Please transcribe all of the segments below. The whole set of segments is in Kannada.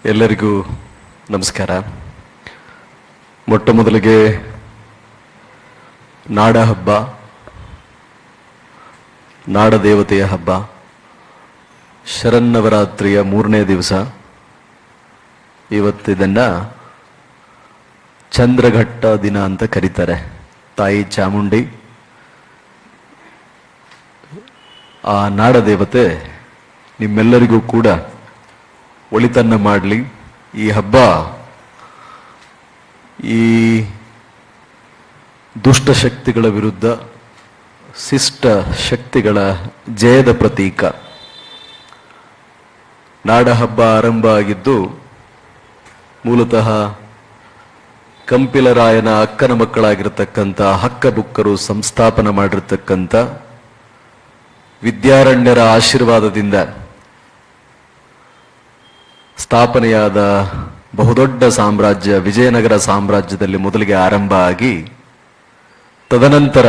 ಎಲ್ಲರಿಗೂ ನಮಸ್ಕಾರ. ಮೊಟ್ಟ ಮೊದಲಿಗೆ ನಾಡ ಹಬ್ಬ, ನಾಡ ದೇವತೆಯ ಹಬ್ಬ, ಶರನ್ನವರಾತ್ರಿಯ 3ನೇ ದಿವಸ. ಇವತ್ತಿದನ್ನ ಚಂದ್ರಘಟ್ಟ ದಿನ ಅಂತ ಕರೀತಾರೆ. ತಾಯಿ ಚಾಮುಂಡಿ ಆ ನಾಡ ದೇವತೆ ನಿಮ್ಮೆಲ್ಲರಿಗೂ ಕೂಡ ಒಳಿತನ್ನ ಮಾಡಲಿ. ಈ ಹಬ್ಬ ಈ ದುಷ್ಟ ಶಕ್ತಿಗಳ ವಿರುದ್ಧ ಶಿಷ್ಟ ಶಕ್ತಿಗಳ ಜಯದ ಪ್ರತೀಕ. ನಾಡ ಹಬ್ಬ ಆರಂಭ ಆಗಿದ್ದು ಮೂಲತಃ ಕಂಪಿಲರಾಯನ ಅಕ್ಕನ ಮಕ್ಕಳಾಗಿರ್ತಕ್ಕಂಥ ಹಕ್ಕಬುಕ್ಕರು ಸಂಸ್ಥಾಪನ ಮಾಡಿರ್ತಕ್ಕಂಥ ವಿದ್ಯಾರಣ್ಯರ ಆಶೀರ್ವಾದದಿಂದ ಸ್ಥಾಪನೆಯಾದ ಬಹುದೊಡ್ಡ ಸಾಮ್ರಾಜ್ಯ ವಿಜಯನಗರ ಸಾಮ್ರಾಜ್ಯದಲ್ಲಿ ಮೊದಲಿಗೆ ಆರಂಭ ಆಗಿ, ತದನಂತರ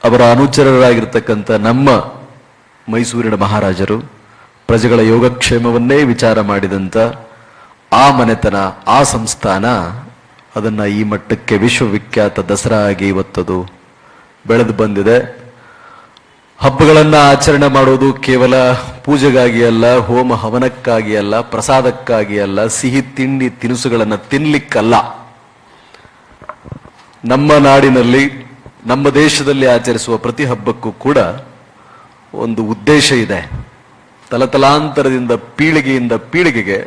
ಅವರ ಅನುಚರರಾಗಿರ್ತಕ್ಕಂಥ ನಮ್ಮ ಮೈಸೂರಿನ ಮಹಾರಾಜರು ಪ್ರಜೆಗಳ ಯೋಗಕ್ಷೇಮವನ್ನೇ ವಿಚಾರ ಮಾಡಿದಂಥ ಆ ಮನೆತನ, ಆ ಸಂಸ್ಥಾನ ಅದನ್ನು ಈ ಮಟ್ಟಕ್ಕೆ ವಿಶ್ವವಿಖ್ಯಾತ ದಸರಾ ಆಗಿ ಇವತ್ತದು ಬೆಳೆದು ಬಂದಿದೆ. ಹಬ್ಬಗಳನ್ನು ಆಚರಣೆ ಮಾಡೋದು ಕೇವಲ ಪೂಜೆಗಾಗಿ ಅಲ್ಲ, ಹೋಮ ಹವನಕ್ಕಾಗಿ ಅಲ್ಲ, ಪ್ರಸಾದಕ್ಕಾಗಿ ಅಲ್ಲ, ಸಿಹಿ ತಿಂಡಿ ತಿನಿಸುಗಳನ್ನು ತಿನ್ಲಿಕ್ಕಲ್ಲ. ನಮ್ಮ ನಾಡಿನಲ್ಲಿ, ನಮ್ಮ ದೇಶದಲ್ಲಿ ಆಚರಿಸುವ ಪ್ರತಿ ಹಬ್ಬಕ್ಕೂ ಕೂಡ ಒಂದು ಉದ್ದೇಶ ಇದೆ. ತಲತಲಾಂತರದಿಂದ ಪೀಳಿಗೆಯಿಂದ ಪೀಳಿಗೆಗೆ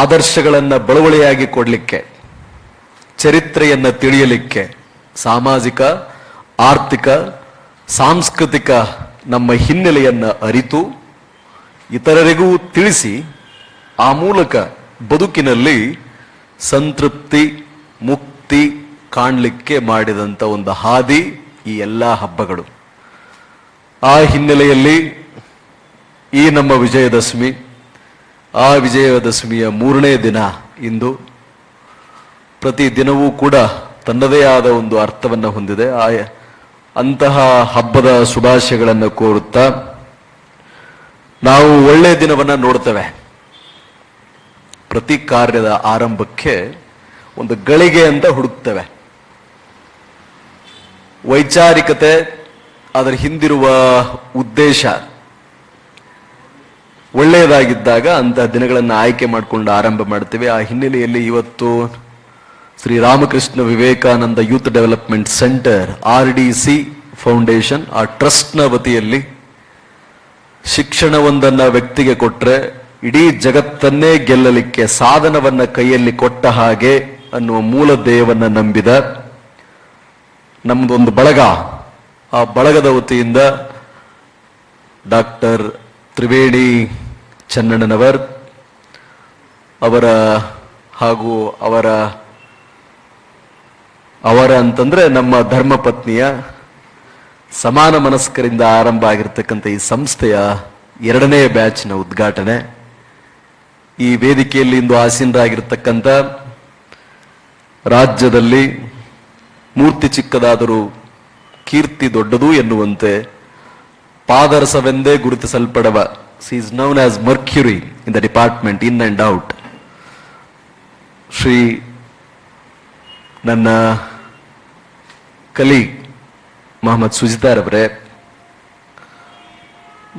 ಆದರ್ಶಗಳನ್ನು ಬಳುವಳಿಯಾಗಿ ಕೊಡಲಿಕ್ಕೆ, ಚರಿತ್ರೆಯನ್ನು ತಿಳಿಯಲಿಕ್ಕೆ, ಸಾಮಾಜಿಕ, ಆರ್ಥಿಕ, ಸಾಂಸ್ಕೃತಿಕ ನಮ್ಮ ಹಿನ್ನೆಲೆಯನ್ನು ಅರಿತು ಇತರರಿಗೂ ತಿಳಿಸಿ ಆ ಮೂಲಕ ಬದುಕಿನಲ್ಲಿ ಸಂತೃಪ್ತಿ, ಮುಕ್ತಿ ಕಾಣಲಿಕ್ಕೆ ಮಾಡಿದಂಥ ಒಂದು ಹಾದಿ ಈ ಎಲ್ಲ ಹಬ್ಬಗಳು. ಆ ಹಿನ್ನೆಲೆಯಲ್ಲಿ ಈ ನಮ್ಮ ವಿಜಯದಶಮಿ, ಆ ವಿಜಯದಶಮಿಯ 3ನೇ ದಿನ ಇಂದು. ಪ್ರತಿ ದಿನವೂ ಕೂಡ ತನ್ನದೇ ಆದ ಒಂದು ಅರ್ಥವನ್ನು ಹೊಂದಿದೆ. ಅಂತಹ ಹಬ್ಬದ ಶುಭಾಶಯಗಳನ್ನು ಕೋರುತ್ತಾ ನಾವು ಒಳ್ಳೆಯ ದಿನವನ್ನು ನೋಡ್ತೇವೆ. ಪ್ರತಿ ಕಾರ್ಯದ ಆರಂಭಕ್ಕೆ ಒಂದು ಗಳಿಗೆ ಅಂತ ಹುಡುಕ್ತೇವೆ. ವೈಚಾರಿಕತೆ, ಅದರ ಹಿಂದಿರುವ ಉದ್ದೇಶ ಒಳ್ಳೆಯದಾಗಿದ್ದಾಗ ಅಂತಹ ದಿನಗಳನ್ನು ಆಯ್ಕೆ ಮಾಡಿಕೊಂಡು ಆರಂಭ ಮಾಡ್ತೇವೆ. ಆ ಹಿನ್ನೆಲೆಯಲ್ಲಿ ಇವತ್ತು Shri Ramakrishna Vivekananda youth development centre RDC foundation, ಆ ಟ್ರಸ್ಟ್ನ ವತಿಯಲ್ಲಿ ಶಿಕ್ಷಣವೊಂದನ್ನ ವ್ಯಕ್ತಿಗೆ ಕೊಟ್ಟರೆ ಇಡೀ ಜಗತ್ತನ್ನೇ ಗೆಲ್ಲಲಿಕ್ಕೆ ಸಾಧನವನ್ನ ಕೈಯಲ್ಲಿ ಕೊಟ್ಟ ಹಾಗೆ ಅನ್ನುವ ಮೂಲ ಧ್ಯೇಯವನ್ನ ನಂಬಿದ ನಮ್ದೊಂದು ಬಳಗ. ಆ ಬಳಗದ ವತಿಯಿಂದ ಡಾಕ್ಟರ್ ತ್ರಿವೇಣಿ ಚನ್ನಣ್ಣನವರ್ ಅವರ ಹಾಗೂ ಅವರ ಅಂತಂದ್ರೆ ನಮ್ಮ ಧರ್ಮಪತ್ನಿಯ ಸಮಾನ ಮನಸ್ಕರಿಂದ ಆರಂಭ ಆಗಿರ್ತಕ್ಕಂಥ ಈ ಸಂಸ್ಥೆಯ 2ನೇ ಬ್ಯಾಚ್ನ ಉದ್ಘಾಟನೆ. ಈ ವೇದಿಕೆಯಲ್ಲಿ ಇಂದು ಆಸೀನರಾಗಿರ್ತಕ್ಕಂಥ ರಾಜ್ಯದಲ್ಲಿ ಮೂರ್ತಿ ಚಿಕ್ಕದಾದರೂ ಕೀರ್ತಿ ದೊಡ್ಡದು ಎನ್ನುವಂತೆ ಪಾದರಸವೆಂದೇ ಗುರುತಿಸಲ್ಪಡುವ, she is known as mercury in the department in and out, Shri ನನ್ನ ಕಲೀಗ್ ಮೊಹಮ್ಮದ್ ಸುಜಿತಾರವರೇ,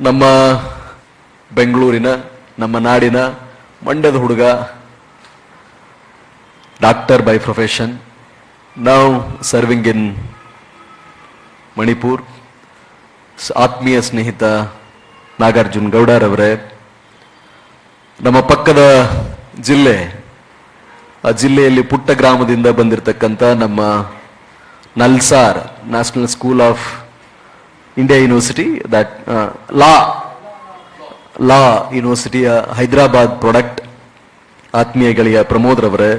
ನಮ್ಮ ಬೆಂಗಳೂರಿನ, ನಮ್ಮ ನಾಡಿನ ಮಂಡ್ಯದ ಹುಡುಗ, doctor by profession, now serving ಇನ್ ಮಣಿಪುರ್, ಆತ್ಮೀಯ ಸ್ನೇಹಿತ ನಾಗಾರ್ಜುನ್ ಗೌಡರವರೇ, ನಮ್ಮ ಪಕ್ಕದ ಜಿಲ್ಲೆ, ಆ ಜಿಲ್ಲೆಯಲ್ಲಿ ಪುಟ್ಟ ಗ್ರಾಮದಿಂದ ಬಂದಿರತಕ್ಕಂಥ ನಮ್ಮ NALSAR national school of India university, that law ಯೂನಿವರ್ಸಿಟಿಯ ಹೈದರಾಬಾದ್ ಪ್ರಾಡಕ್ಟ್ ಆತ್ಮೀಯ ಗೆಳೆಯ ಪ್ರಮೋದ್ ರವರೇ,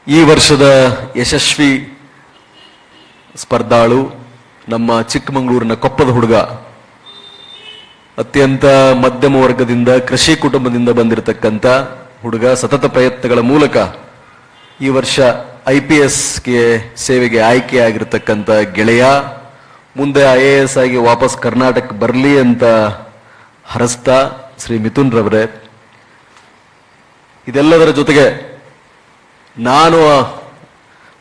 ಈ ವರ್ಷದ ಯಶಸ್ವಿ ಸ್ಪರ್ಧಾಳು, ನಮ್ಮ ಚಿಕ್ಕಮಗಳೂರಿನ ಕೊಪ್ಪದ ಹುಡುಗ, ಅತ್ಯಂತ ಮಧ್ಯಮ ವರ್ಗದಿಂದ ಕೃಷಿ ಕುಟುಂಬದಿಂದ ಬಂದಿರತಕ್ಕಂಥ ಹುಡುಗ, ಸತತ ಪ್ರಯತ್ನಗಳ ಮೂಲಕ ಈ ವರ್ಷ IPSಗೆ ಸೇವೆಗೆ ಆಯ್ಕೆಯಾಗಿರ್ತಕ್ಕಂಥ ಗೆಳೆಯ, ಮುಂದೆ IAS ಆಗಿ ವಾಪಸ್ ಕರ್ನಾಟಕ ಬರಲಿ ಅಂತ ಹರಸ್ತಾ ಶ್ರೀ ಮಿಥುನ್ ರವರೇ, ಇದೆಲ್ಲದರ ಜೊತೆಗೆ ನಾನು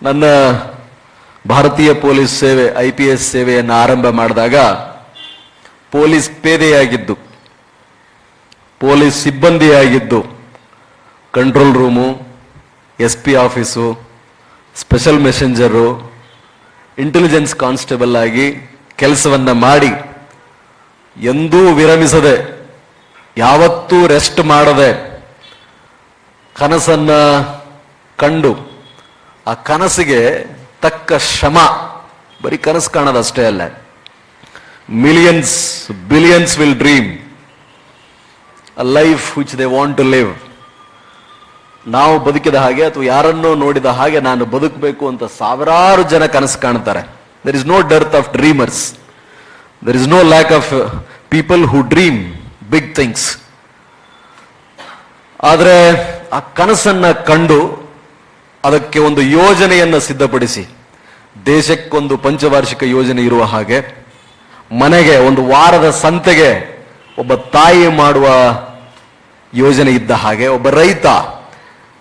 ನನ್ನ ಭಾರತೀಯ ಪೊಲೀಸ್ ಸೇವೆ IPS ಸೇವೆಯನ್ನು ಆರಂಭ ಮಾಡಿದಾಗ ಪೊಲೀಸ್ ಪೇದೆಯಾಗಿದ್ದು, ಪೊಲೀಸ್ ಸಿಬ್ಬಂದಿಯಾಗಿದ್ದು, control room, SP office, special messenger, intelligence constable ಆಗಿ ಕೆಲಸವನ್ನ ಮಾಡಿ ಎಂದೂ ವಿರಮಿಸದೆ, ಯಾವತ್ತೂ ರೆಸ್ಟ್ ಮಾಡದೆ ಕನಸನ್ನ ಕಂಡು ಆ ಕನಸಿಗೆ ತಕ್ಕ ಶ್ರಮ, ಬರೀ ಕನಸು ಕಾಣೋದಷ್ಟೇ ಅಲ್ಲ, millions billions will dream a life which they want to live. ನಾವು ಬದುಕಿದ ಹಾಗೆ ಅಥವಾ ಯಾರನ್ನೋ ನೋಡಿದ ಹಾಗೆ ನಾನು ಬದುಕಬೇಕು ಅಂತ ಸಾವಿರಾರು ಜನ ಕನಸು ಕಾಣ್ತಾರೆ. There is no dearth of dreamers, there is no lack of people who dream big things. ಆದರೆ ಆ ಕನಸನ್ನ ಕಂಡು ಅದಕ್ಕೆ ಒಂದು ಯೋಜನೆಯನ್ನು ಸಿದ್ಧಪಡಿಸಿ, ದೇಶಕ್ಕೊಂದು ಪಂಚವಾರ್ಷಿಕ ಯೋಜನೆ ಇರುವ ಹಾಗೆ, ಮನೆಗೆ ಒಂದು ವಾರದ ಸಂತೆಗೆ ಒಬ್ಬ ತಾಯಿ ಮಾಡುವ ಯೋಜನೆ ಇದ್ದ ಹಾಗೆ, ಒಬ್ಬ ರೈತ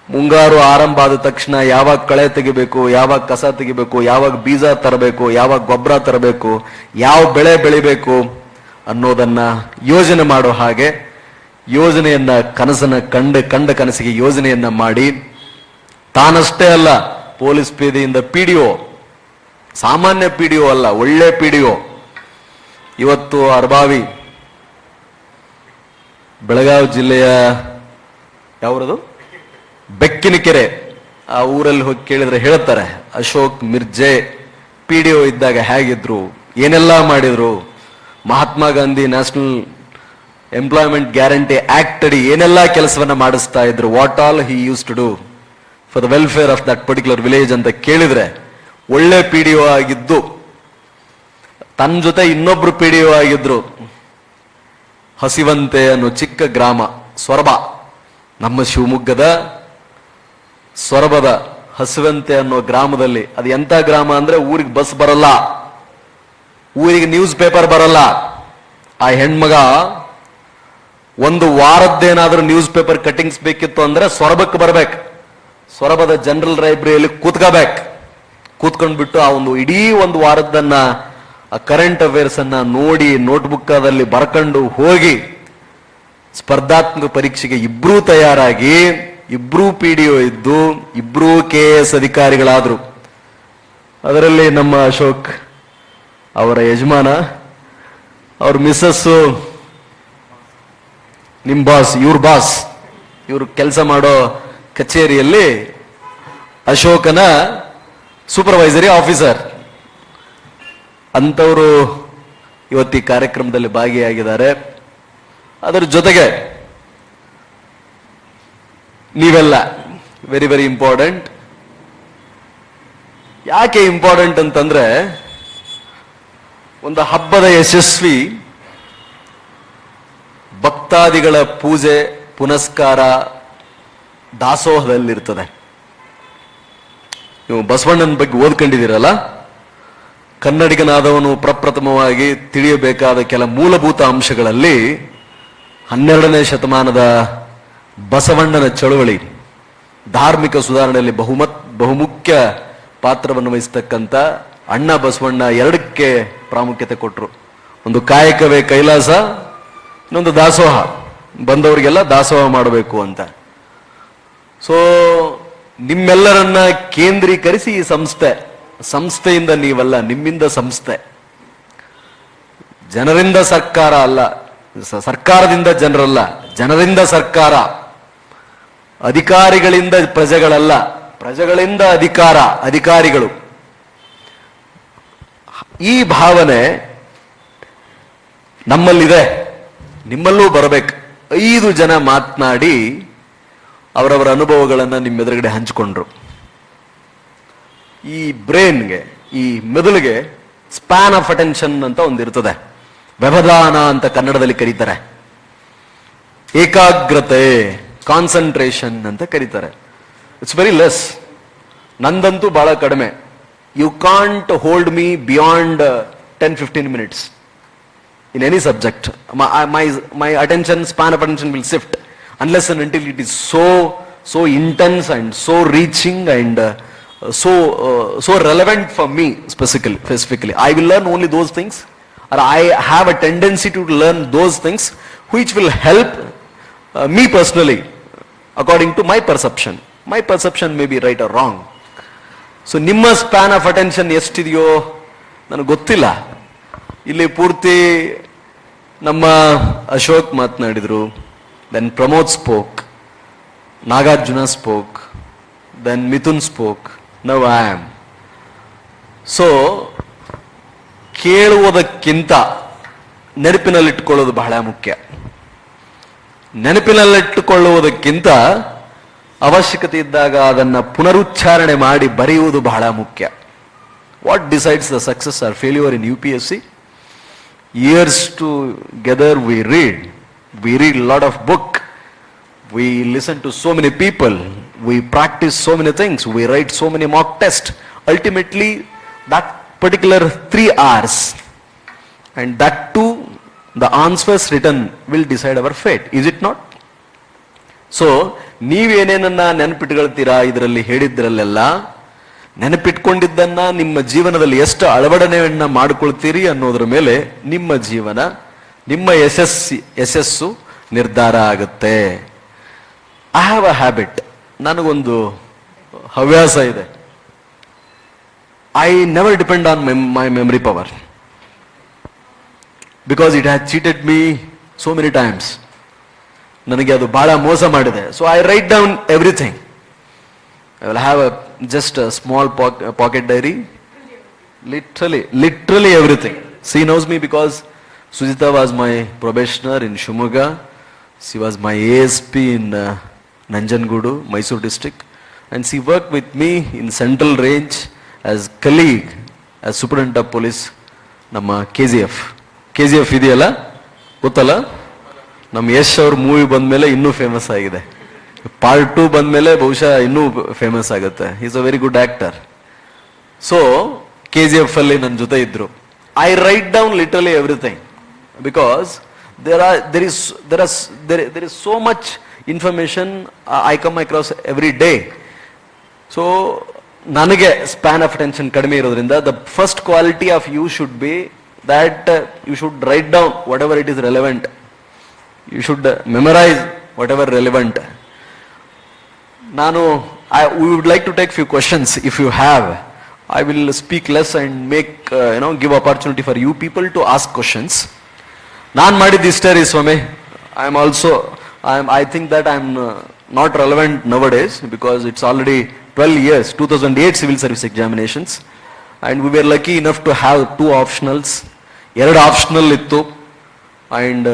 ಮುಂಗಾರು ಆರಂಭ ಆದ ತಕ್ಷಣ ಯಾವಾಗ ಕಳೆ ತೆಗಿಬೇಕು, ಯಾವಾಗ ಕಸ ತೆಗಿಬೇಕು, ಯಾವಾಗ ಬೀಜ ತರಬೇಕು, ಯಾವಾಗ ಗೊಬ್ಬರ ತರಬೇಕು, ಯಾವ ಬೆಳೆ ಬೆಳಿಬೇಕು ಅನ್ನೋದನ್ನ ಯೋಜನೆ ಮಾಡೋ ಹಾಗೆ ಯೋಜನೆಯನ್ನ ಕಂಡ ಕನಸಿಗೆ ಯೋಜನೆಯನ್ನ ಮಾಡಿ, ತಾನಷ್ಟೇ ಅಲ್ಲ, ಪೊಲೀಸ್ ಪೇದೆಯಿಂದ PDO, ಸಾಮಾನ್ಯ PDO ಅಲ್ಲ, ಒಳ್ಳೆ PDO. ಇವತ್ತು ಅರ್ಬಾವಿ, ಬೆಳಗಾವಿ ಜಿಲ್ಲೆಯ ಯಾವ್ರದು, ಬೆಕ್ಕಿನಕೆರೆ, ಆ ಊರಲ್ಲಿ ಹೋಗಿ ಕೇಳಿದ್ರೆ ಹೇಳ್ತಾರೆ, ಅಶೋಕ್ ಮಿರ್ಜೆ PDO ಇದ್ದಾಗ ಹೇಗಿದ್ರು, ಏನೆಲ್ಲ ಮಾಡಿದ್ರು, Mahatma Gandhi national employment guarantee act ಅಡಿ ಏನೆಲ್ಲ ಕೆಲಸವನ್ನ ಮಾಡಿಸ್ತಾ ಇದ್ರು, what all he used to do for the welfare of that particular village ಅಂತ ಕೇಳಿದ್ರೆ, ಒಳ್ಳೆ PDO ಆಗಿದ್ದು, ತನ್ನ ಜೊತೆ ಇನ್ನೊಬ್ರು PDO ಆಗಿದ್ರು. ಹಸಿವಂತೆ ಅನ್ನೋ ಚಿಕ್ಕ ಗ್ರಾಮ, ಸೊರಬ, ನಮ್ಮ ಶಿವಮೊಗ್ಗದ ಸೊರಬದ ಹಸಿವಂತೆ ಅನ್ನೋ ಗ್ರಾಮದಲ್ಲಿ, ಅದು ಎಂತ ಗ್ರಾಮ ಅಂದ್ರೆ ಊರಿಗೆ ಬಸ್ ಬರಲ್ಲ, ಊರಿಗೆ ನ್ಯೂಸ್ ಪೇಪರ್ ಬರಲ್ಲ. ಆ ಹೆಣ್ಮಗ ಒಂದು ವಾರದ್ದೇನಾದ್ರೂ ನ್ಯೂಸ್ ಪೇಪರ್ ಕಟಿಂಗ್ಸ್ ಬೇಕಿತ್ತು ಅಂದ್ರೆ ಸೊರಬಕ್ಕೆ ಬರ್ಬೇಕು, ಸೊರಬದ ಜನರಲ್ ಲೈಬ್ರರಿಯಲ್ಲಿ ಕೂತ್ಕೊಂಡ್ಬಿಟ್ಟು ಆ ಒಂದು ಇಡೀ ಒಂದು ವಾರದನ್ನ ಆ ಕರೆಂಟ್ ಅಫೇರ್ಸ್ ಅನ್ನ ನೋಡಿ ನೋಟ್ಬುಕ್ಕದಲ್ಲಿ ಬರ್ಕೊಂಡು ಹೋಗಿ ಸ್ಪರ್ಧಾತ್ಮಕ ಪರೀಕ್ಷೆಗೆ ಇಬ್ರೂ ತಯಾರಾಗಿ, ಇಬ್ರೂ PDO ಇದ್ದು, ಇಬ್ರೂ KS ಅಧಿಕಾರಿಗಳಾದ್ರು. ಅದರಲ್ಲಿ ನಮ್ಮ ಅಶೋಕ್ ಅವರ ಯಜಮಾನ, ಅವ್ರ ಮಿಸ್ಸಸ್ಸು ನಿಮ್ ಬಾಸ್, ಇವ್ರು ಕೆಲಸ ಮಾಡೋ ಕಚೇರಿಯಲ್ಲಿ ಅಶೋಕನ ಸೂಪರ್ವೈಸರಿ ಆಫೀಸರ್ ಅಂತವರು ಇವತ್ತು ಈ ಕಾರ್ಯಕ್ರಮದಲ್ಲಿ ಭಾಗಿಯಾಗಿದ್ದಾರೆ. ಅದರ ಜೊತೆಗೆ ನೀವೆಲ್ಲ ವೆರಿ ವೆರಿ ಇಂಪಾರ್ಟೆಂಟ್. ಯಾಕೆ ಇಂಪಾರ್ಟೆಂಟ್ ಅಂತಂದ್ರೆ, ಒಂದು ಹಬ್ಬದ ಯಶಸ್ವಿ ಭಕ್ತಾದಿಗಳ ಪೂಜೆ ಪುನಸ್ಕಾರ ದಾಸೋಹದಲ್ಲಿರ್ತದೆ. ನೀವು ಬಸವಣ್ಣನ ಬಗ್ಗೆ ಓದ್ಕೊಂಡಿದ್ದೀರಲ್ಲ, ಕನ್ನಡಿಗನಾದವನು ಪ್ರಪ್ರಥಮವಾಗಿ ತಿಳಿಯಬೇಕಾದ ಕೆಲ ಮೂಲಭೂತ ಅಂಶಗಳಲ್ಲಿ 12ನೇ ಶತಮಾನದ ಬಸವಣ್ಣನ ಚಳುವಳಿ ಧಾರ್ಮಿಕ ಸುಧಾರಣೆಯಲ್ಲಿ ಬಹುಮುಖ್ಯ ಪಾತ್ರವನ್ನು ವಹಿಸ್ತಕ್ಕಂಥ ಅಣ್ಣ ಬಸವಣ್ಣ ಎರಡಕ್ಕೆ ಪ್ರಾಮುಖ್ಯತೆ ಕೊಟ್ಟರು. ಒಂದು ಕಾಯಕವೇ ಕೈಲಾಸ, ಇನ್ನೊಂದು ದಾಸೋಹ, ಬಂದವರಿಗೆಲ್ಲ ದಾಸೋಹ ಮಾಡಬೇಕು ಅಂತ. ಸೊ ನಿಮ್ಮೆಲ್ಲರನ್ನ ಕೇಂದ್ರೀಕರಿಸಿ ಈ ಸಂಸ್ಥೆಯಿಂದ ನೀವಲ್ಲ, ನಿಮ್ಮಿಂದ ಸಂಸ್ಥೆ, ಜನರಿಂದ ಸರ್ಕಾರ ಅಲ್ಲ, ಸರ್ಕಾರದಿಂದ ಜನರಲ್ಲ, ಜನರಿಂದ ಸರ್ಕಾರ, ಅಧಿಕಾರಿಗಳಿಂದ ಪ್ರಜೆಗಳಲ್ಲ, ಪ್ರಜೆಗಳಿಂದ ಅಧಿಕಾರಿಗಳು. ಈ ಭಾವನೆ ನಮ್ಮಲ್ಲಿದೆ, ನಿಮ್ಮಲ್ಲೂ ಬರಬೇಕು. 5 ಜನ ಮಾತನಾಡಿ ಅವರವರ ಅನುಭವಗಳನ್ನು ನಿಮ್ಮೆದುರುಗಡೆ ಹಂಚಿಕೊಂಡ್ರು. ಈ ಬ್ರೈನ್ಗೆ, ಈ ಮೆದುಳಿಗೆ ಸ್ಪ್ಯಾನ್ ಆಫ್ ಅಟೆನ್ಷನ್ ಅಂತ ಒಂದಿರ್ತದೆ, ವ್ಯವಧಾನ ಅಂತ ಕನ್ನಡದಲ್ಲಿ ಕರೀತಾರೆ, ಏಕಾಗ್ರತೆ, ಕಾನ್ಸಂಟ್ರೇಷನ್ ಅಂತ ಕರೀತಾರೆ. It's very less. ನಂದಂತೂ ಬಹಳ ಕಡಿಮೆ. You can't hold me beyond 10-15 minutes in any subject. My attention, span of attention will shift unless and until it is so so intense and so reaching and so relevant for me specifically. I will learn only those things, or I have a tendency to learn those things which will help me personally according to my perception. My perception may be right or wrong. So ನಿಮ್ಮ ಸ್ಪ್ಯಾನ್ ಆಫ್ ಅಟೆನ್ಷನ್ ಎಷ್ಟಿದೆಯೋ ನನಗೆ ಗೊತ್ತಿಲ್ಲ. ಇಲ್ಲಿ ಪೂರ್ತಿ ನಮ್ಮ ಅಶೋಕ್ ಮಾತನಾಡಿದರು, then Pramod spoke, Nagarjuna spoke, then Mithun spoke, now I am. So ಕೇಳುವುದಕ್ಕಿಂತ ನೆನಪಿನಲ್ಲಿಟ್ಟುಕೊಳ್ಳೋದು ಬಹಳ ಮುಖ್ಯ. ನೆನಪಿನಲ್ಲಿಟ್ಟುಕೊಳ್ಳುವುದಕ್ಕಿಂತ ಅವಶ್ಯಕತೆ ಇದ್ದಾಗ ಅದನ್ನ ಪುನರುಚ್ಚಾರಣೆ ಮಾಡಿ ಬರೆಯುವುದು ಬಹಳ ಮುಖ್ಯ. What decides the success or failure in UPSC? Years together we read lot of book, we listen to so many people, we practice so many things, we write so many mock tests. Ultimately that particular 3 hours and that too the answers written will decide our fate, is it not? So ನೀವೇನೇನನ್ನ ನೆನಪಿಟ್ಕೊಳ್ತೀರಾ ಇದರಲ್ಲಿ ಹೇಳಿದ್ರಲ್ಲೆಲ್ಲ, ನೆನಪಿಟ್ಕೊಂಡಿದ್ದನ್ನ ನಿಮ್ಮ ಜೀವನದಲ್ಲಿ ಎಷ್ಟು ಅಳವಡನೆಯನ್ನ ಮಾಡಿಕೊಳ್ತೀರಿ ಅನ್ನೋದ್ರ ಮೇಲೆ ನಿಮ್ಮ ಜೀವನ, ನಿಮ್ಮ ಯಶಸ್ಸು ನಿರ್ಧಾರ ಆಗುತ್ತೆ. ಐ ಹ್ಯಾವ್ ಅ ಹ್ಯಾಬಿಟ್, ನನಗೊಂದು ಹವ್ಯಾಸ ಇದೆ. I never depend on my memory power because it has cheated me so many times. ನನಗೆ ಅದು ಬಹಳ ಮೋಸ ಮಾಡಿದೆ. So I write down everything. I will have just a small pocket diary, literally everything. She knows me because Sujita was my probationer in Shimoga. She was my ASP in Nanjangudu, Mysore district, and she worked with me in Central Range as colleague, as Superintendent of Police. ನಮ್ಮ KGF ಇದೆಯಲ್ಲ, ಗೊತ್ತಲ್ಲ, ನಮ್ಮ ಯಶ್ ಅವ್ರ ಮೂವಿ ಬಂದ್ಮೇಲೆ ಇನ್ನೂ ಫೇಮಸ್ ಆಗಿದೆ. ಪಾರ್ಟ್ 2 ಬಂದ್ಮೇಲೆ ಬಹುಶಃ ಇನ್ನೂ ಫೇಮಸ್ ಆಗುತ್ತೆ. Is a very good actor. So KGF ಅಲ್ಲಿ ನನ್ನ ಜೊತೆ ಇದ್ರು. I write down literally everything because there is so much information I come across every day. So ನನಗೆ ಸ್ಪ್ಯಾನ್ ಆಫ್ ಅಟೆನ್ಷನ್ ಕಡಿಮೆ ಇರೋದ್ರಿಂದ the first quality of you should be that you should write down whatever it is relevant. You should memorize whatever relevant. We would like to take few questions if you have. I will speak less and make give opportunity for you people to ask questions. Naan madid ister is swame. I think that I'm not relevant nowadays because it's already 12 years, 2008 civil service examinations, and we were lucky enough to have 2 optionals. 2 optional ittu, and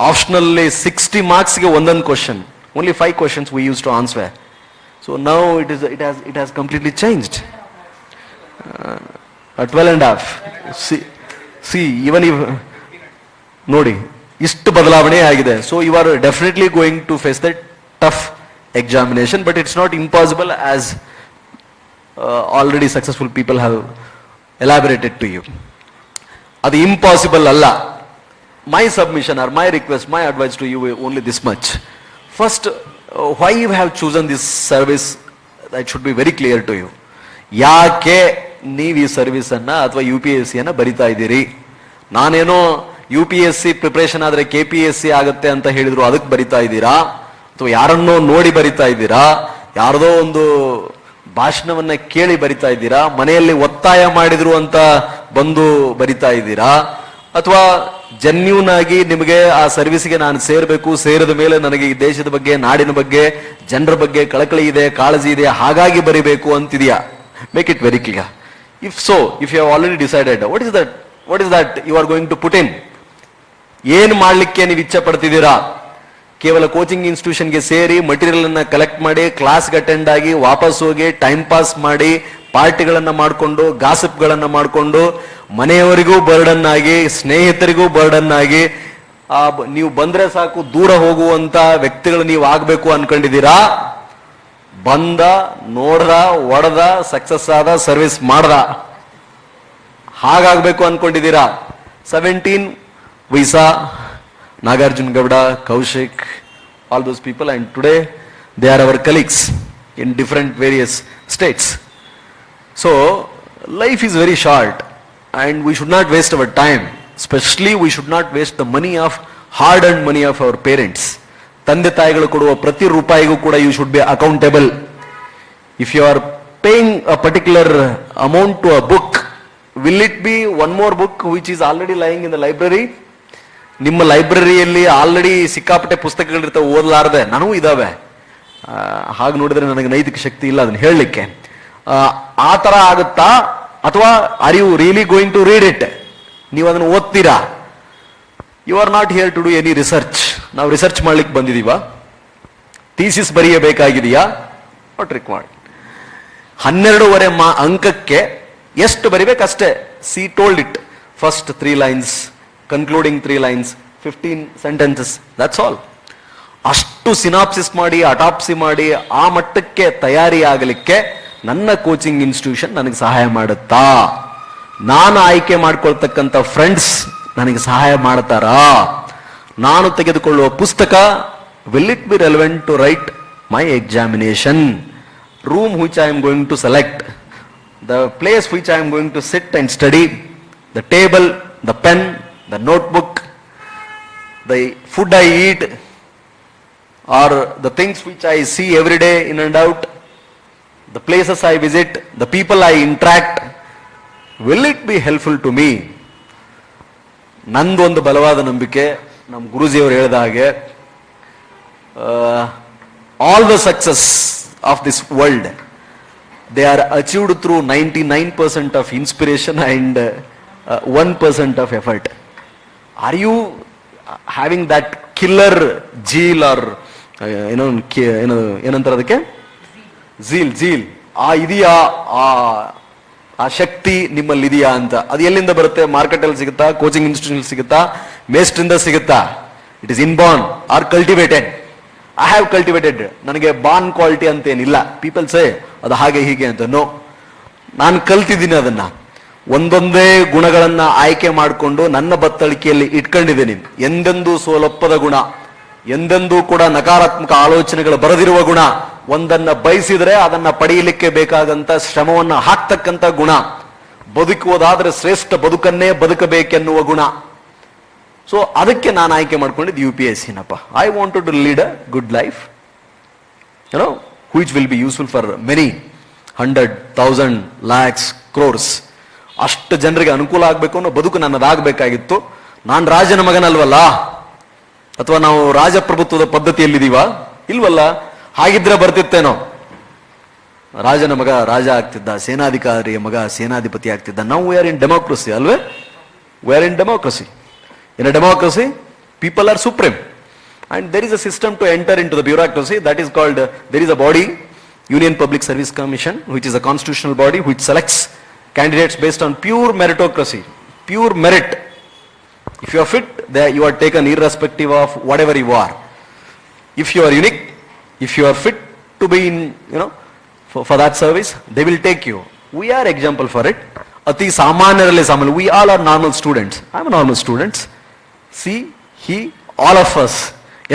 optional 60 marks ge one question. Only 5 questions we used to answer. So now it has completely changed. 12 and a half. See, even if ನೋಡಿ ಇಷ್ಟು ಬದಲಾವಣೆ ಆಗಿದೆ. So you are definitely going to face that tough examination, but it's not impossible as already successful people have elaborated to you. ಅದು ಇಂಪಾಸಿಬಲ್ ಅಲ್ಲ. My submission or my request, my advice to you only this much. First, why you have chosen this service, that should be very clear to you. ಯಾಕೆ ನೀವು ಈ ಸರ್ವಿಸ್ ಅನ್ನ ಅಥವಾ UPSC ಅನ್ನ ಬರಿತಾ ಇದ್ದೀರಿ? ನಾನೇನೋ UPSC ಪ್ರಿಪರೇಷನ್ ಆದ್ರೆ KPSC ಆಗುತ್ತೆ ಅಂತ ಹೇಳಿದ್ರು ಅದಕ್ಕೆ ಬರಿತಾ ಇದ್ದೀರಾ, ಅಥವಾ ಯಾರನ್ನೋ ನೋಡಿ ಬರಿತಾ ಇದ್ದೀರಾ, ಯಾರದೋ ಒಂದು ಭಾಷಣವನ್ನ ಕೇಳಿ ಬರಿತಾ ಇದ್ದೀರಾ, ಮನೆಯಲ್ಲಿ ಒತ್ತಾಯ ಮಾಡಿದ್ರು ಅಂತ ಬಂದು ಬರಿತಾ ಇದ್ದೀರಾ, ಅಥವಾ ಜೆನ್ಯೂನ್ ಆಗಿ ನಿಮಗೆ ಆ ಸರ್ವಿಸ್ಗೆ ನಾನು ಸೇರಬೇಕು, ಸೇರಿದ ಮೇಲೆ ನನಗೆ ಈ ದೇಶದ ಬಗ್ಗೆ, ನಾಡಿನ ಬಗ್ಗೆ, ಜನರ ಬಗ್ಗೆ ಕಳಕಳಿ ಇದೆ, ಕಾಳಜಿ ಇದೆ, ಹಾಗಾಗಿ ಬರಿಬೇಕು ಅಂತಿದೆಯಾ? Make it very clear. If you have already decided, what is that you are going to put in? ಏನ್ ಮಾಡ್ಲಿಕ್ಕೆ ನೀವು ಇಚ್ಛೆ ಪಡ್ತಿದ್ದೀರಾ? ಕೇವಲ ಕೋಚಿಂಗ್ ಇನ್ಸ್ಟಿಟ್ಯೂಷನ್ಗೆ ಸೇರಿ ಮಟೀರಿಯಲ್ ಅನ್ನ ಕಲೆಕ್ಟ್ ಮಾಡಿ, ಕ್ಲಾಸ್ಗೆ ಅಟೆಂಡ್ ಆಗಿ ವಾಪಸ್ ಹೋಗಿ ಟೈಮ್ ಪಾಸ್ ಮಾಡಿ, ಪಾರ್ಟಿಗಳನ್ನ ಮಾಡಿಕೊಂಡು, ಗಾಸಿಪ್ಗಳನ್ನ ಮಾಡಿಕೊಂಡು, ಮನೆಯವರಿಗೂ ಬರ್ಡನ್ ಆಗಿ, ಸ್ನೇಹಿತರಿಗೂ ಬರ್ಡನ್ ಆಗಿ, ನೀವು ಬಂದ್ರೆ ಸಾಕು ದೂರ ಹೋಗುವಂತ ವ್ಯಕ್ತಿಗಳು ನೀವು ಆಗ್ಬೇಕು ಅನ್ಕೊಂಡಿದ್ದೀರಾ? ಬಂದ, ನೋಡ್ದ, ಒಡೆದ, ಸಕ್ಸಸ್ ಆದ, ಸರ್ವಿಸ್ ಮಾಡ್ದ, ಹಾಗಾಗ್ಬೇಕು ಅನ್ಕೊಂಡಿದ್ದೀರಾ? 17 we saw Nagarjun Gowda, Kaushik, all those people, and today They are our colleagues in different various states. So life is very short and we should not waste our time. Especially we should not waste the money of hard-earned money of our parents. ತಂದೆ ತಾಯಿಗಳು ಕೊಡುವ ಪ್ರತಿ ರೂಪಾಯಿಗೂ ಕೂಡ you should be accountable. If you are paying a particular amount to a book, will it be one more book which is already lying in the library? ನಿಮ್ಮ ಲೈಬ್ರರಿಯಲ್ಲಿ ಆಲ್ರೆಡಿ ಸಿಕ್ಕಾಪಟ್ಟೆ ಪುಸ್ತಕಗಳಿರ್ತವೆ, ಓದಲಾರದೆ ನನಗೂ ಇದಾವೆ. ಹಾಗೆ ನೋಡಿದ್ರೆ ನನಗೆ ನೈತಿಕ ಶಕ್ತಿ ಇಲ್ಲ ಅದನ್ನ ಹೇಳಲಿಕ್ಕೆ. ಆ ತರ ಆಗುತ್ತಾ, ಅಥವಾ are you really going to read it? ನೀವು ಅದನ್ನು ಓದ್ತೀರಾ? You are not here to do any research. ನಾವು ರಿಸರ್ಚ್ ಮಾಡ್ಲಿಕ್ಕೆ ಬಂದಿದೀವಾ? ಥೀಸಿಸ್ ಬರೆಯಬೇಕಾಗಿದೆಯಾ? Not required. 12.5 ಅಂಕಕ್ಕೆ ಎಷ್ಟು ಬರಿಬೇಕಷ್ಟೇ. She told it. First 3 lines, concluding 3 lines, 15 sentences, that's all. ಅಷ್ಟು ಸಿನಾಪ್ಸಿಸ್ ಮಾಡಿ ಅಟಾಪ್ಸಿ ಮಾಡಿ ಆ ಮಟ್ಟಕ್ಕೆ ತಯಾರಿ ಆಗಲಿಕ್ಕೆ ನನ್ನ ಕೋಚಿಂಗ್ ಇನ್ಸ್ಟಿಟ್ಯೂಷನ್ ನನಗೆ ಸಹಾಯ ಮಾಡುತ್ತಾ? ನಾನು ಆಯ್ಕೆ ಮಾಡ್ಕೊಳ್ತಕ್ಕಂಥ ಫ್ರೆಂಡ್ಸ್ ನನಗೆ ಸಹಾಯ ಮಾಡ್ತಾರಾ? ನಾನು ತೆಗೆದುಕೊಳ್ಳುವ ಪುಸ್ತಕ will it be relevant to write my examination? Room which I am going to select, the place which I am going to sit and study, the table, the pen, the notebook, the food I eat, or the things which I see every day in and out, the places I visit, the people I interact, will it be helpful to me? ನಂದು ಒಂದು ಬಲವಾದ ನಂಬಿಕೆ, ನಮ್ಮ ಗುರುಜಿಯವರು ಹೇಳಿದ ಹಾಗೆ, all the success of this world, they are achieved through 99% of inspiration and 1% of effort. Are you having that killer zeal or ಏನಂತಾರೆ ಅದಕ್ಕೆ? zeal ಇದೆಯಾ? ಆ ಶಕ್ತಿ ನಿಮ್ಮಲ್ಲಿ ಇದೆಯಾ ಅಂತ. ಅದು ಎಲ್ಲಿಂದ ಬರುತ್ತೆ? ಮಾರ್ಕೆಟಲ್ಲಿ ಸಿಗುತ್ತಾ? ಕೋಚಿಂಗ್ ಇನ್ಸ್ಟಿಟ್ಯೂಷನ್ ಸಿಗುತ್ತಾ? ಮೇಸ್ಟ್ರಿಂದ ಸಿಗುತ್ತಾ? It is inborn or cultivated? I have cultivated. ನನಗೆ ಬಾರ್ನ್ ಕ್ವಾಲಿಟಿ ಅಂತ ಏನಿಲ್ಲ. ಪೀಪಲ್ ಸೇ ಅದು ಹಾಗೆ ಹೀಗೆ ಅಂತ. ನೋ, ನಾನು ಕಲ್ತಿದ್ದೀನಿ ಅದನ್ನ. ಒಂದೊಂದೇ ಗುಣಗಳನ್ನ ಆಯ್ಕೆ ಮಾಡಿಕೊಂಡು ನನ್ನ ಬತ್ತಳಿಕೆಯಲ್ಲಿ ಇಟ್ಕೊಂಡಿದ್ದೀನಿ. ಎಂದೆಂದೂ ಸೋಲೊಪ್ಪದ ಗುಣ, ಎಂದೆಂದೂ ಕೂಡ ನಕಾರಾತ್ಮಕ ಆಲೋಚನೆಗಳು ಬರದಿರುವ ಗುಣ, ಒಂದನ್ನ ಬಯಸಿದ್ರೆ ಅದನ್ನ ಪಡೆಯಲಿಕ್ಕೆ ಬೇಕಾದಂತ ಶ್ರಮವನ್ನ ಹಾಕ್ತಕ್ಕಂಥ ಗುಣ, ಬದುಕುವುದಾದ್ರೆ ಶ್ರೇಷ್ಠ ಬದುಕನ್ನೇ ಬದುಕಬೇಕೆನ್ನುವ ಗುಣ. ಸೊ ಅದಕ್ಕೆ ನಾನು ಆಯ್ಕೆ ಮಾಡ್ಕೊಂಡಿದ್ದು UPSC-ನಪ್ಪ. I wanted to lead a good life, which will be useful for many 100, 1000, lakhs, crores. ಅಷ್ಟು ಜನರಿಗೆ ಅನುಕೂಲ ಆಗ್ಬೇಕು ಅನ್ನೋ ಬದುಕು ನನ್ನದಾಗಬೇಕಾಗಿತ್ತು. ನಾನು ರಾಜನ ಮಗನಲ್ವಲ್ಲ, ಅಥವಾ ನಾವು ರಾಜಪ್ರಭುತ್ವದ ಪದ್ಧತಿಯಲ್ಲಿದ್ದೀವಾ? ಇಲ್ವಲ್ಲ. ಹಾಗಿದ್ರೆ ಬರ್ತಿತ್ತೇನೋ. ರಾಜನ ಮಗ ರಾಜ ಆಗ್ತಿದ್ದ, ಸೇನಾಧಿಕಾರಿಯ ಮಗ ಸೇನಾಧಿಪತಿ ಆಗ್ತಿದ್ದ. ನಾವು ವಿ ಆರ್ ಇನ್ ಡೆಮೋಕ್ರಸಿ, ಅಲ್ವೇ? We are in democracy. In a democracy, people are supreme, and there is a system to enter into the bureaucracy. That is called, there is a body, Union Public Service Commission, which is a constitutional body which selects candidates based on pure meritocracy, pure merit. If you are fit, you are taken irrespective of whatever you are. If you are unique, if you are fit to be in, for that service, they will take you. We are example for it. ಅತಿ ಸಾಮಾನ್ಯರಲ್ಲಿ ಸಾಮಾನ್ಯ. We all are normal students. I am a normal student. See, he, all of us,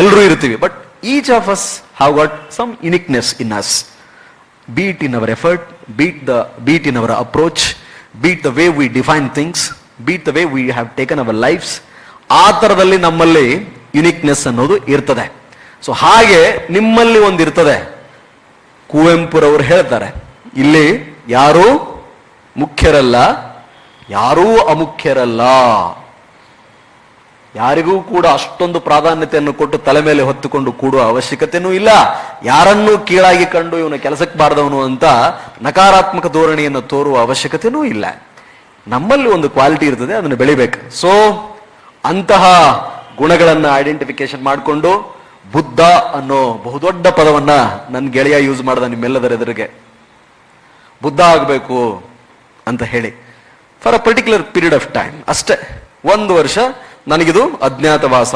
ಎಲ್ಲರೂ ಇರ್ತೀವಿ. But each of us have got some uniqueness in us. Be it in our effort, be it in our approach, be it the way we define things, be it the way we have taken our lives. ಆ ಥರದಲ್ಲಿ ನಮ್ಮಲ್ಲಿ ಯುನಿಕ್ನೆಸ್ ಅನ್ನೋದು ಇರ್ತದೆ. ಸೊ ಹಾಗೆ ನಿಮ್ಮಲ್ಲಿ ಒಂದು ಇರ್ತದೆ. ಕುವೆಂಪುರವರು ಹೇಳ್ತಾರೆ, ಇಲ್ಲಿ ಯಾರೂ ಮುಖ್ಯರಲ್ಲ, ಯಾರೂ ಅಮುಖ್ಯರಲ್ಲ. ಯಾರಿಗೂ ಕೂಡ ಅಷ್ಟೊಂದು ಪ್ರಾಧಾನ್ಯತೆಯನ್ನು ಕೊಟ್ಟು ತಲೆ ಮೇಲೆ ಹೊತ್ತುಕೊಂಡು ಕೂಡುವ ಅವಶ್ಯಕತೆನೂ ಇಲ್ಲ. ಯಾರನ್ನೂ ಕೀಳಾಗಿ ಕಂಡು ಇವನ ಕೆಲಸಕ್ಕೆ ಬಾರದವನು ಅಂತ ನಕಾರಾತ್ಮಕ ಧೋರಣೆಯನ್ನು ತೋರುವ ಅವಶ್ಯಕತೆನೂ ಇಲ್ಲ. ನಮ್ಮಲ್ಲಿ ಒಂದು ಕ್ವಾಲಿಟಿ ಇರ್ತದೆ, ಅದನ್ನು ಬೆಳಿಬೇಕು. ಸೊ ಅಂತಹ ಗುಣಗಳನ್ನ ಐಡೆಂಟಿಫಿಕೇಶನ್ ಮಾಡಿಕೊಂಡು ಬುದ್ಧ ಅನ್ನೋ ಬಹುದೊಡ್ಡ ಪದವನ್ನ ನನ್ನ ಗೆಳೆಯ ಯೂಸ್ ಮಾಡ್ದ ನಿಮ್ಮೆಲ್ಲದರ ಎದುರಿಗೆ. ಬುದ್ಧ ಆಗಬೇಕು ಅಂತ ಹೇಳಿ for a particular period of time ಅಷ್ಟೇ. 1 ವರ್ಷ ನನಗಿದು ಅಜ್ಞಾತವಾಸ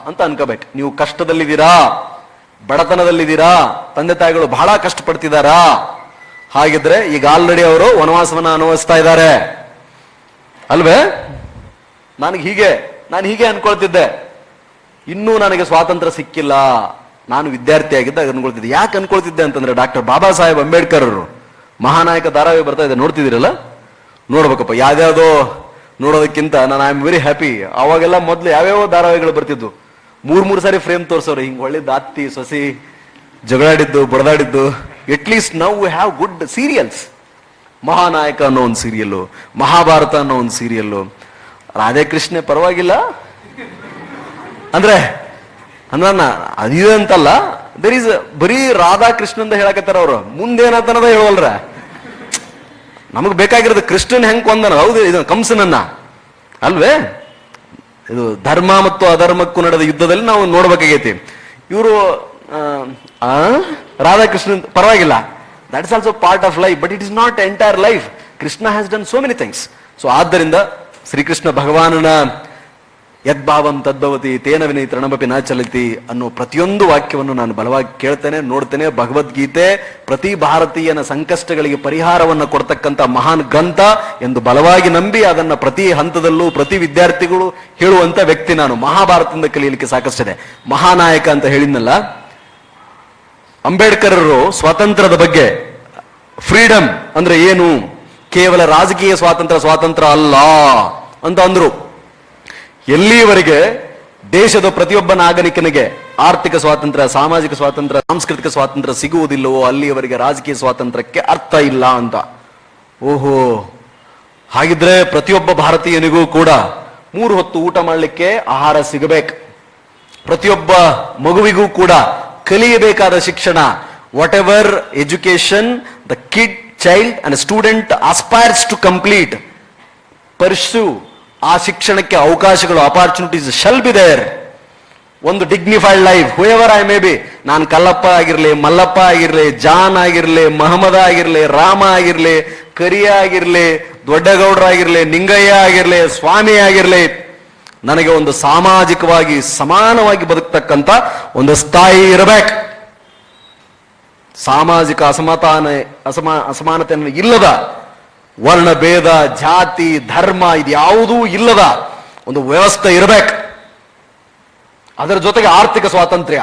ಅಂತ ಅನ್ಕೋಬೇಕು. ನೀವು ಕಷ್ಟದಲ್ಲಿದ್ದೀರಾ, ಬಡತನದಲ್ಲಿದ್ದೀರಾ, ತಂದೆ ತಾಯಿಗಳು ಬಹಳ ಕಷ್ಟಪಡ್ತಿದ್ದಾರಾ, ಹಾಗಿದ್ರೆ ಈಗ ಆಲ್ರೆಡಿ ಅವರು ವನವಾಸವನ್ನ ಅನುಭವಿಸ್ತಾ ಇದ್ದಾರೆ ಅಲ್ವೇ? ನಾನು ಹೀಗೆ ಅನ್ಕೊಳ್ತಿದ್ದೆ, ಇನ್ನೂ ನನಗೆ ಸ್ವಾತಂತ್ರ್ಯ ಸಿಕ್ಕಿಲ್ಲ, ನಾನು ವಿದ್ಯಾರ್ಥಿಯಾಗಿದ್ದಾಗ ಅನ್ಕೊಳ್ತಿದ್ದೆ. ಯಾಕೆ ಅನ್ಕೊಳ್ತಿದ್ದೆ ಅಂತಂದ್ರೆ ಡಾಕ್ಟರ್ ಬಾಬಾ ಸಾಹೇಬ್ ಅಂಬೇಡ್ಕರ್ ಅವರು ಮಹಾನಾಯಕ ಧಾರಾವಾಹಿ ಬರ್ತಾ ಇದೆ, ನೋಡ್ತಿದ್ದೀರಲ್ಲ? ನೋಡ್ಬೇಕಪ್ಪ. ಯಾವ್ದಾವುದೋ ನೋಡೋದಕ್ಕಿಂತ ನಾನು ಐ ಆಮ್ ವೆರಿ ಹ್ಯಾಪಿ. ಅವಾಗೆಲ್ಲ ಮೊದಲು ಯಾವ್ಯಾವ ಧಾರಾವಾಹಿಗಳು ಬರ್ತಿದ್ವು, ಮೂರ್ ಸಾರಿ ಫ್ರೇಮ್ ತೋರ್ಸೋರು, ಹಿಂಗ್ ಒಳ್ಳೆದ ಅತ್ತಿ ಸೊಸಿ ಜಗಳಾಡಿದ್ದು ಬಡದಾಡಿದ್ದು. At least now we have good serials. Mahanayak ಅನ್ನೋ ಒಂದು ಸೀರಿಯಲ್ಲು, ಮಹಾಭಾರತ ಅನ್ನೋ ಒಂದು ಸೀರಿಯಲ್ಲು, ರಾಧಾಕೃಷ್ಣ ಪರವಾಗಿಲ್ಲ ಅಂದ್ರೆ ಅದಿದೆ ಅಂತಲ್ಲ, ದರ್ ಈಸ್ ಬರೀ ರಾಧಾಕೃಷ್ಣ ಅಂತ ಹೇಳಕತ್ತಾರ ಅವ್ರು, ಮುಂದೇನಂತನದ ಹೇಳವಲ್ರ. ನಮಗ್ ಬೇಕಾಗಿರೋದು ಕೃಷ್ಣನ್ ಹೆಂಗ್ ಕೊಂದನ, ಹೌದು ಇದು ಕಂಸನನ್ನ ಅಲ್ವೇ? ಇದು ಧರ್ಮ ಮತ್ತು ಅಧರ್ಮಕ್ಕೂ ನಡೆದ ಯುದ್ಧದಲ್ಲಿ ನಾವು ನೋಡ್ಬೇಕಾಗೈತಿ. ಇವರು ರಾಧಾಕೃಷ್ಣನ್ ಪರವಾಗಿಲ್ಲ, that is also part of life, but it is not entire life. Krishna has done so many things. So ಆದ್ದರಿಂದ ಶ್ರೀಕೃಷ್ಣ ಭಗವಾನನ ಯದ್ಭಾವಂ ತದ್ಭವತಿ ತೇನ ವಿನೈ ತೃಣಮಪಿ ನ ಚಲತಿ ಅನ್ನೋ ಪ್ರತಿಯೊಂದು ವಾಕ್ಯವನ್ನು ನಾನು ಬಲವಾಗಿ ಕೇಳ್ತೇನೆ, ನೋಡ್ತೇನೆ. ಭಗವದ್ಗೀತೆ ಪ್ರತಿ ಭಾರತೀಯನ ಸಂಕಷ್ಟಗಳಿಗೆ ಪರಿಹಾರವನ್ನು ಕೊಡ್ತಕ್ಕಂಥ ಮಹಾನ್ ಗ್ರಂಥ ಎಂದು ಬಲವಾಗಿ ನಂಬಿ ಅದನ್ನ ಪ್ರತಿ ಹಂತದಲ್ಲೂ ಪ್ರತಿ ವಿದ್ಯಾರ್ಥಿಗಳು ಹೇಳುವಂತ ವ್ಯಕ್ತಿ ನಾನು. ಮಹಾಭಾರತದಿಂದ ಕಲಿಯಲಿಕ್ಕೆ ಸಾಕಷ್ಟಿದೆ. ಮಹಾನಾಯಕ ಅಂತ ಹೇಳಿದ್ನಲ್ಲ, ಅಂಬೇಡ್ಕರರು ಸ್ವಾತಂತ್ರ್ಯದ ಬಗ್ಗೆ, ಫ್ರೀಡಮ್ ಅಂದ್ರೆ ಏನು, ಕೇವಲ ರಾಜಕೀಯ ಸ್ವಾತಂತ್ರ್ಯ ಅಲ್ಲ ಅಂತ ಅಂದ್ರು. ಎಲ್ಲಿಯವರೆಗೆ ದೇಶದ ಪ್ರತಿಯೊಬ್ಬ ನಾಗರಿಕನಿಗೆ ಆರ್ಥಿಕ ಸ್ವಾತಂತ್ರ್ಯ, ಸಾಮಾಜಿಕ ಸ್ವಾತಂತ್ರ್ಯ, ಸಾಂಸ್ಕೃತಿಕ ಸ್ವಾತಂತ್ರ್ಯ ಸಿಗುವುದಿಲ್ಲವೋ ಅಲ್ಲಿಯವರೆಗೆ ರಾಜಕೀಯ ಸ್ವಾತಂತ್ರ್ಯಕ್ಕೆ ಅರ್ಥ ಇಲ್ಲ ಅಂತ. ಓಹೋ, ಹಾಗಿದ್ರೆ ಪ್ರತಿಯೊಬ್ಬ ಭಾರತೀಯನಿಗೂ ಕೂಡ 3 ಹೊತ್ತು ಊಟ ಮಾಡಲಿಕ್ಕೆ ಆಹಾರ ಸಿಗಬೇಕು. ಪ್ರತಿಯೊಬ್ಬ ಮಗುವಿಗೂ ಕೂಡ ಕಲಿಯಬೇಕಾದ ಶಿಕ್ಷಣ, whatever education the child and student aspires to complete, pursue, ಆ ಶಿಕ್ಷಣಕ್ಕೆ ಅವಕಾಶಗಳು, ಅಪಾರ್ಚುನಿಟೀಸ್ ಶಲ್ ಬಿ ದೇರ್. ಒಂದು dignified life, however I may be, ನಾನು ಕಲ್ಲಪ್ಪ ಆಗಿರ್ಲಿ, ಮಲ್ಲಪ್ಪ ಆಗಿರ್ಲಿ, ಜಾನ್ ಆಗಿರ್ಲಿ, ಮಹಮ್ಮದ ಆಗಿರ್ಲಿ, ರಾಮ ಆಗಿರ್ಲಿ, ಕರಿಯ ಆಗಿರ್ಲಿ, ದೊಡ್ಡಗೌಡರಾಗಿರ್ಲಿ, ನಿಂಗಯ್ಯ ಆಗಿರ್ಲಿ, ಸ್ವಾಮಿ ಆಗಿರ್ಲಿ, ನನಗೆ ಒಂದು ಸಾಮಾಜಿಕವಾಗಿ ಸಮಾನವಾಗಿ ಬದುಕ್ತಕ್ಕಂಥ ಒಂದು ಸ್ಥಾಯಿ ಇರಬೇಕು. ಸಾಮಾಜಿಕ ಅಸಮಾನತೆಯನ್ನು ಇಲ್ಲದ, ವರ್ಣ ಭೇದ, ಜಾತಿ, ಧರ್ಮ ಇದ್ಯಾವುದೂ ಇಲ್ಲದ ಒಂದು ವ್ಯವಸ್ಥೆ ಇರಬೇಕು. ಅದರ ಜೊತೆಗೆ ಆರ್ಥಿಕ ಸ್ವಾತಂತ್ರ್ಯ.